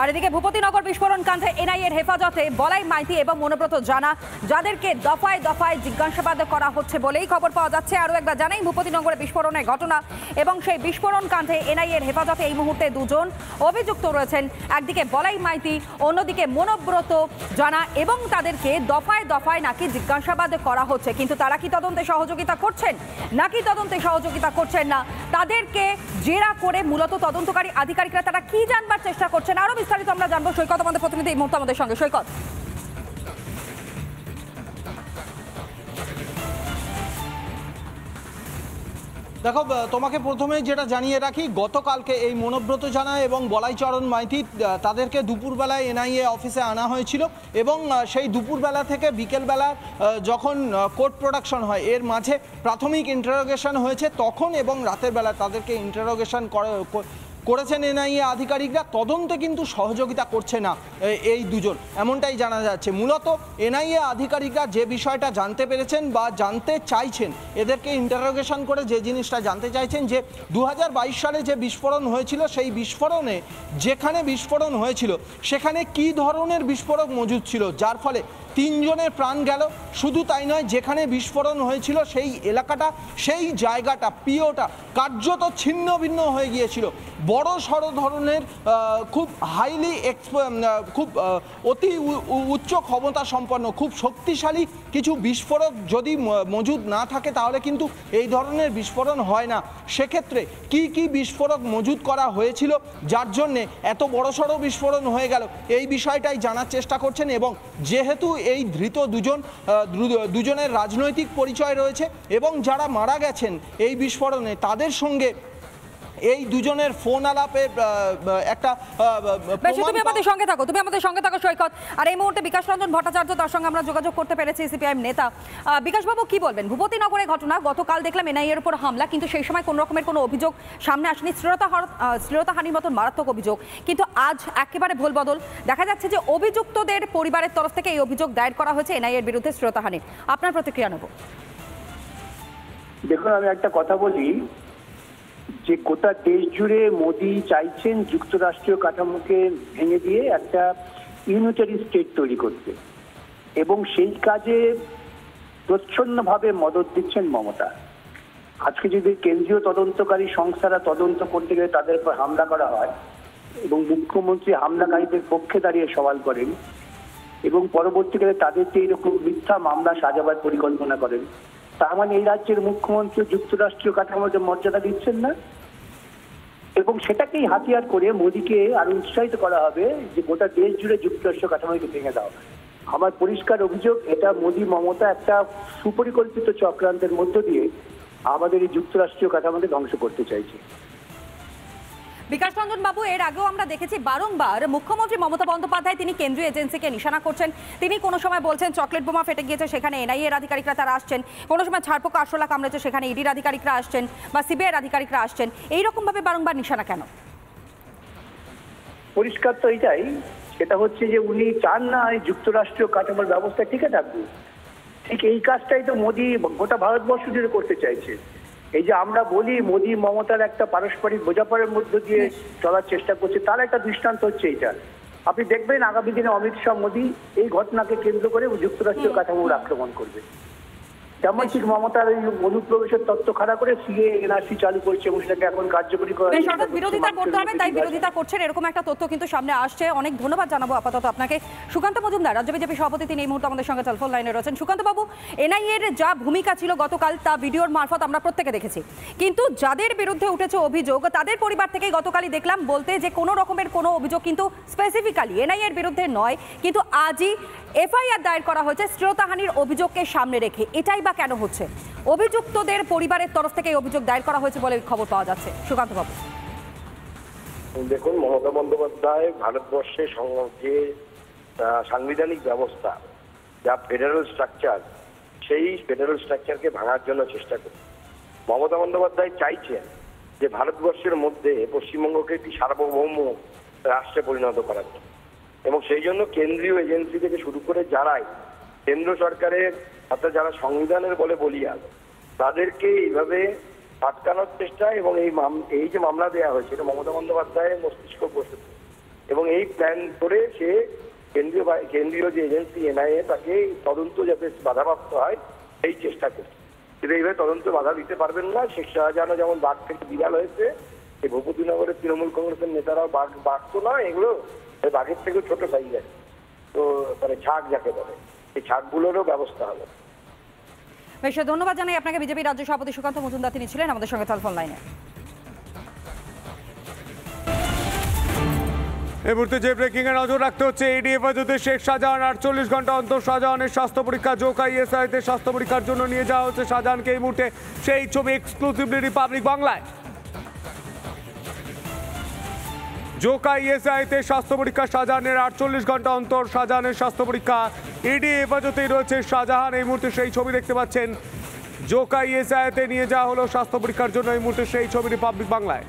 আর এদিকে ভূপতিনগর বিস্ফোরণ কাণ্ডে এনআইএর হেফাজতে বলাই মাইতি এবং মনোব্রত জানা, যাদেরকে দফায় দফায় জিজ্ঞাসাবাদ করা হচ্ছে বলেই খবর পাওয়া যাচ্ছে। আরও একবার জানাই, ভূপতিনগরে বিস্ফোরণের ঘটনা এবং সেই বিস্ফোরণ কাণ্ডে এনআইএর হেফাজতে এই মুহূর্তে দুজন অভিযুক্ত রয়েছেন। একদিকে বলাই মাইতি, অন্যদিকে মনোব্রত জানা, এবং তাদেরকে দফায় দফায় নাকি জিজ্ঞাসাবাদ করা হচ্ছে। কিন্তু তারা কি তদন্তে সহযোগিতা করছেন নাকি তদন্তে সহযোগিতা করছেন না, তাদেরকে জেরা করে মূলত তদন্তকারী আধিকারিকরা তারা কি জানবার চেষ্টা করছেন, আরো বিস্তারিত আমরা জানবো। সৈকত আমাদের প্রতিনিধি এই মুহূর্তে আমাদের সঙ্গে। সৈকত, দেখো, তোমাকে প্রথমে যেটা জানিয়ে রাখি, গতকালকে এই মনোব্রত জানা এবং বলাইচরণ মাইতি তাদেরকে দুপুরবেলায় এনআইএ অফিসে আনা হয়েছিল এবং সেই দুপুরবেলা থেকে বিকেলবেলা যখন কোর্ট প্রোডাকশন হয় এর মাঝে প্রাথমিক ইন্টারোগেশন হয়েছে তখন, এবং রাতের বেলা তাদেরকে ইন্টারোগেশন করেছেন এনআইএ আধিকারিকরা। তদন্তে কিন্তু সহযোগিতা করছে না এই দুজন, এমনটাই জানা যাচ্ছে। মূলত এনআইএ আধিকারিকরা যে বিষয়টা জানতে পেরেছেন বা জানতে চাইছেন, এদেরকে ইন্টারোগেশন করে যে জিনিসটা জানতে চাইছেন যে 2022 সালে যে বিস্ফোরণ হয়েছিল, সেই বিস্ফোরণে যেখানে বিস্ফোরণ হয়েছিল সেখানে কি ধরনের বিস্ফোরক মজুদ ছিল, যার ফলে 3 জনের প্রাণ গেল। শুধু তাই নয়, যেখানে বিস্ফোরণ হয়েছিল সেই এলাকাটা, সেই জায়গাটা, পিওটা কার্যত ছিন্ন ভিন্ন হয়ে গিয়েছিল। বড় সড়ো ধরনের খুব হাইলি খুব অতি উচ্চ ক্ষমতা সম্পন্ন, খুব শক্তিশালী কিছু বিস্ফোরক যদি মজুদ না থাকে তাহলে কিন্তু এই ধরনের বিস্ফোরণ হয় না। সেক্ষেত্রে কি কি বিস্ফোরক মজুদ করা হয়েছিল যার জন্যে এত বড় সড়ো বিস্ফোরণ হয়ে গেল, এই বিষয়টাই জানার চেষ্টা করছেন। এবং যেহেতু এই ধৃত দুজনের রাজনৈতিক পরিচয় রয়েছে এবং যারা মারা গেছেন এই বিস্ফোরণে, তাদের সঙ্গে এই দুজনের ফোন আলাপে একটা তুমি আমাদের সঙ্গে থাকো সৈকত। আর এই মুহূর্তে বিকাশ রঞ্জন ভট্টাচার্য, তার সঙ্গে আমরা যোগাযোগ করতে পেরেছি, সিপিআইএম নেতা। বিকাশবাবু, কি বলবেন? ভূপতিনগরে ঘটনা, গতকাল দেখলাম এনআইএর উপর হামলা, কিন্তু সেই সময় কোনো রকমের কোনো অভিযোগ সামনে আসেনি, শ্লীলতাহানির মতন মারাত্মক অভিযোগ। কিন্তু আজ একেবারে ভুল বদল, দেখা যাচ্ছে যে অভিযুক্তদের পরিবারের তরফ থেকে এই অভিযোগ দায়ের করা হয়েছে এনআইএর বিরুদ্ধে শ্লীলতাহানির। আপনার প্রতিক্রিয়া নেব। দেখুন, আমি একটা কথা বলি যে গোটা দেশ জুড়ে মোদি চাইছেন যুক্তরাষ্ট্রীয় কাঠামোকে ভেঙে দিয়ে একটা ইউনিটারি স্টেট তৈরি করতে, এবং সেই কাজে প্রচ্ছন্নভাবে মদত দিচ্ছেন মমতা। আজকে যদি কেন্দ্রীয় তদন্তকারী সংস্থারা তদন্ত করতে গেলে তাদের উপর হামলা করা হয় এবং মুখ্যমন্ত্রী হামলাকারীদের পক্ষে দাঁড়িয়ে সওয়াল করেন এবং পরবর্তীকালে তাদেরকে এইরকম মিথ্যা মামলা সাজাবার পরিকল্পনা করেন, তার মানে এই রাজ্যের মুখ্যমন্ত্রী যুক্তরাষ্ট্রীয় কাঠামোতে মর্যাদা দিচ্ছেন না। এবং সেটাকেই হাতিয়ার করে মোদীকে আরো উৎসাহিত করা হবে যে গোটা দেশ জুড়ে যুক্তরাষ্ট্রীয় কাঠামোকে ভেঙে দাও। আমার পরিষ্কার অভিযোগ, এটা মোদী মমতা একটা সুপরিকল্পিত চক্রান্তের মধ্য দিয়ে আমাদের এই যুক্তরাষ্ট্রীয় কাঠামোকে ধ্বংস করতে চাইছে। বিকাশ রঞ্জন বাবু, এর আগেও আমরা দেখেছি বারংবার মুখ্যমন্ত্রী মমতা বন্দ্যোপাধ্যায় তিনি কেন্দ্রীয় এজেন্সিকে নিশানা করছেন। তিনি কোনো সময় বলছেন চকলেট বোমা ফেটে গিয়েছে, সেখানে এনআইএর আধিকারিকরা তারা আসছেন। কোনো সময় ছারপোকা আরশোলা কামড়েছে, সেখানে ইডির আধিকারিকরা আসছেন বা সিবিআইয়ের আধিকারিকরা আসছেন। এইরকম ভাবে বারংবার নিশানা কেন? পরিষ্কার তো এটাই, সেটা হচ্ছে যে উনি চান না এই যুক্তরাষ্ট্রীয় কাঠামোর ব্যবস্থা টিকে থাকবে। ঠিক এই কাজটাই তো মোদী গোটা ভারতবর্ষ জুড়ে করতে চাইছে। এই যে আমরা বলি মোদী মমতার একটা পারস্পরিক বোঝাপড়ার মধ্য দিয়ে চলার চেষ্টা করছে, তার একটা দৃষ্টান্ত হচ্ছে এইটা। আপনি দেখবেন আগামী দিনে অমিত শাহ মোদী এই ঘটনাকে কেন্দ্র করে যুক্তরাষ্ট্রীয় কাঠামোর আক্রমণ করবে। যেমন ঠিক মমতার এই অনুপ্রবেশের তত্ত্ব খাড়া করে সিএ এনআরসি চালু করছে এবং সেটাকে এখন কার্যকরী করা বিরোধিতা করতে হবে, তাই বিরোধিতা করছেন, এরকম একটা তথ্য কিন্তু সামনে আসছে। অনেক ধন্যবাদ জানাবো আপাতত আপনাকে। সুকান্ত মজুমদার, রাজ্য বিজেপি সভাপতি, তিনি এই মুহূর্তে আমাদের সঙ্গে টেলিফোন লাইনে রয়েছেন। সুকান্ত বাবু, এনআইএর যা ভূমিকা ছিল গতকাল, তা ভিডিওর মারফত আমরা প্রত্যেকে দেখেছি, কিন্তু যাদের বিরুদ্ধে উঠেছে অভিযোগ তাদের পরিবার থেকেই গতকালই দেখলাম বলতে যে কোনো রকমের কোনো অভিযোগ কিন্তু স্পেসিফিক্যালি এনআইএর বিরুদ্ধে নয়, কিন্তু আজই এফআইআর দায়ের করা হয়েছে শ্লীলতাহানির অভিযোগকে সামনে রেখে। এটাই বা কেন হচ্ছে? অভিযুক্তদের পরিবারের তরফ থেকে অভিযোগ দায়ের করা হয়েছে বলে খবর পাওয়া যাচ্ছে। সুকান্ত বাবু, দেখুন, মমতা বন্দ্যোপাধ্যায় ভারতবর্ষের যে সাংবিধানিক ব্যবস্থা, যা ফেডারেল স্ট্রাকচার, সেই ফেডারেল স্ট্রাকচারকে ভাঙার জন্য চেষ্টা করছে। মমতা বন্দ্যোপাধ্যায় চাইছেন যে ভারতবর্ষের মধ্যে পশ্চিমবঙ্গকে একটি সার্বভৌম রাষ্ট্রে পরিণত করার জন্য, এবং সেই জন্য কেন্দ্রীয় এজেন্সি থেকে শুরু করে যারাই কেন্দ্র সরকারের অর্থাৎ যারা সংবিধানের বলে বলিয়ান, তাদেরকে এইভাবে আটকানোর চেষ্টা এবং এই যে মামলা দেওয়া হয়েছে, এটা মমতা বন্দ্যোপাধ্যায়ের মস্তিষ্ক বসেছে। এবং এই প্ল্যান করে সে কেন্দ্রীয় যে এজেন্সি এনআইএ তাকে তদন্ত যাতে বাধাপ্রাপ্ত হয় এই চেষ্টা করছে। কিন্তু এইভাবে তদন্ত বাধা দিতে পারবেন না। শেখ শাহজাহানও যেমন বাঘ থেকে বিড়াল হয়েছে, এই ভূপতিনগরের তৃণমূল কংগ্রেসের নেতারাও বাঘ তো নয়, এগুলো বাঘের থেকেও ছোট সাইজের, তো মানে ছাগ যাকে বলে, এই ছাগগুলোরও ব্যবস্থা হবে। বেশ, ধন্যবাদ জানাই আপনাকে। বিজেপি রাজ্য সভাপতি সুকান্ত মজুমদার তিনি ছিলেন আমাদের সঙ্গে টেলিফোন লাইনে। এই মুহূর্তে যে ব্রেকিং এ নজর রাখতে হচ্ছে, ইডি হেফাজতে শেখ শাহজাহান 48 ঘন্টা অন্তর শাহজাহানের স্বাস্থ্য পরীক্ষা। জোকা ইএসআইতে স্বাস্থ্য পরীক্ষার জন্য নিয়ে যাওয়া হচ্ছে শাহজাহানকে। এই মুহূর্তে সেই ছবি এক্সক্লুসিভলি রিপাবলিক বাংলায়। জোকা ইএসআইতে স্বাস্থ্য পরীক্ষা শাহজাহানের 48 ঘন্টা অন্তর শাহজাহানের স্বাস্থ্য পরীক্ষা। ইডি হেফাজতেই রয়েছে শাহজাহান। এই মুহূর্তে সেই ছবি দেখতে পাচ্ছেন। জোকা ইএসআইতে নিয়ে যাওয়া হলো স্বাস্থ্য পরীক্ষার জন্য। এই মুহূর্তে সেই ছবি রিপাবলিক বাংলায়।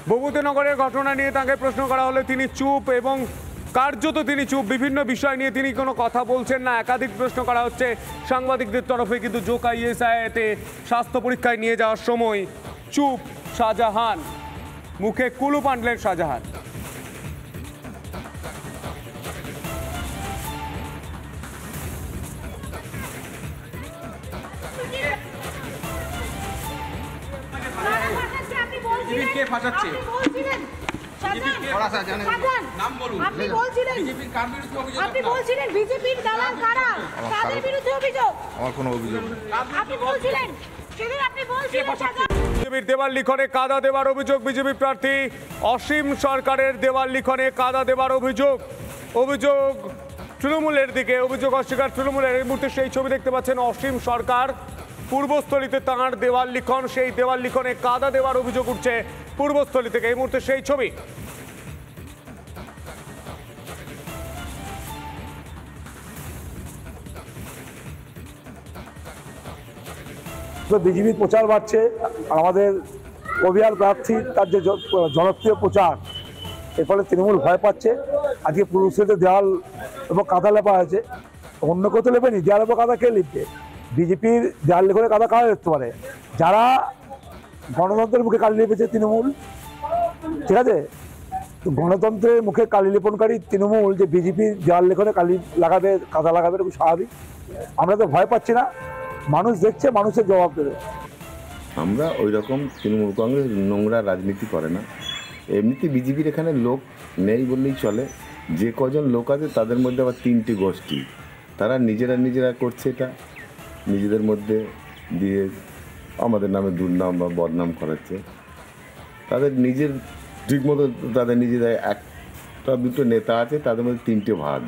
ভূপতিনগরের ঘটনা নিয়ে তাকে প্রশ্ন করা হলে তিনি চুপ, এবং কার্যত তিনি চুপ। বিভিন্ন বিষয় নিয়ে তিনি কোনো কথা বলছেন না। একাধিক প্রশ্ন করা হচ্ছে সাংবাদিকদের তরফে, কিন্তু জোকা ইএসআইতে স্বাস্থ্য পরীক্ষায় নিয়ে যাওয়ার সময় চুপ শাহজাহান, মুখে কুলুপ আনলেন শাহজাহান। কে ফাঁসাচ্ছে? আপনি বলছিলেন বিজেপির দালাল কারা, তাদের বিরুদ্ধে অভিযোগ। আমার কোনো অভিযোগ নেই। আপনি বলছিলেন বিজেপির দেওয়াল লিখনে কাদা দেওয়ার অভিযোগ। বিজেপি প্রার্থী অসীম সরকারের দেওয়াল লিখনে কাদা দেওয়ার অভিযোগ তৃণমূলের দিকে। অভিযোগ অস্বীকার তৃণমূলের। এই মুহূর্তে সেই ছবি দেখতে পাচ্ছেন। অসীম সরকার পূর্বস্থলীতে তাঁর দেওয়াল লিখন, সেই দেওয়াল লিখনে কাদা দেওয়ার অভিযোগ উঠছে পূর্বস্থলী থেকে। এই মুহূর্তে সেই ছবি। বিজেপির প্রচার বাড়ছে, আমাদের কবিয়ার প্রার্থী তার যে জনপ্রিয় প্রচার, এর ফলে তৃণমূল ভয় পাচ্ছে। আজকে পুরুষদের দেওয়াল এবং কাদা লেপা হয়েছে, অন্য কেউ তো লেপেনি। দেওয়াল এবং কাদা কে লিখবে? বিজেপির দেওয়াল লিখনে কাদা কারা লিখতে পারে? যারা গণতন্ত্রের মুখে কালি লেপেছে তৃণমূল, ঠিক আছে? গণতন্ত্রের মুখে কালি লেপনকারী তৃণমূল যে বিজেপির দেওয়াল লিখনে কালি লাগাবে, কাদা লাগাবে, এটা খুব স্বাভাবিক। আমরা তো ভয় পাচ্ছি না, মানুষ দেখছে, মানুষের জবাব দেবে। আমরা ওই রকম তৃণমূল কংগ্রেস নোংরা রাজনীতি করে না। এমনিতে বিজেপির এখানে লোক নেই বললেই চলে। যে কজন লোক আছে তাদের মধ্যে আবার 3টি গোষ্ঠী, তারা নিজেরা করছে এটা, নিজেদের মধ্যে দিয়ে আমাদের নামে দুর্নাম বা বদনাম করাচ্ছে। তাদের নিজের ঠিকমতো তাদের নিজেদের একটা দুটো নেতা আছে, তাদের মধ্যে 3টে ভাগ।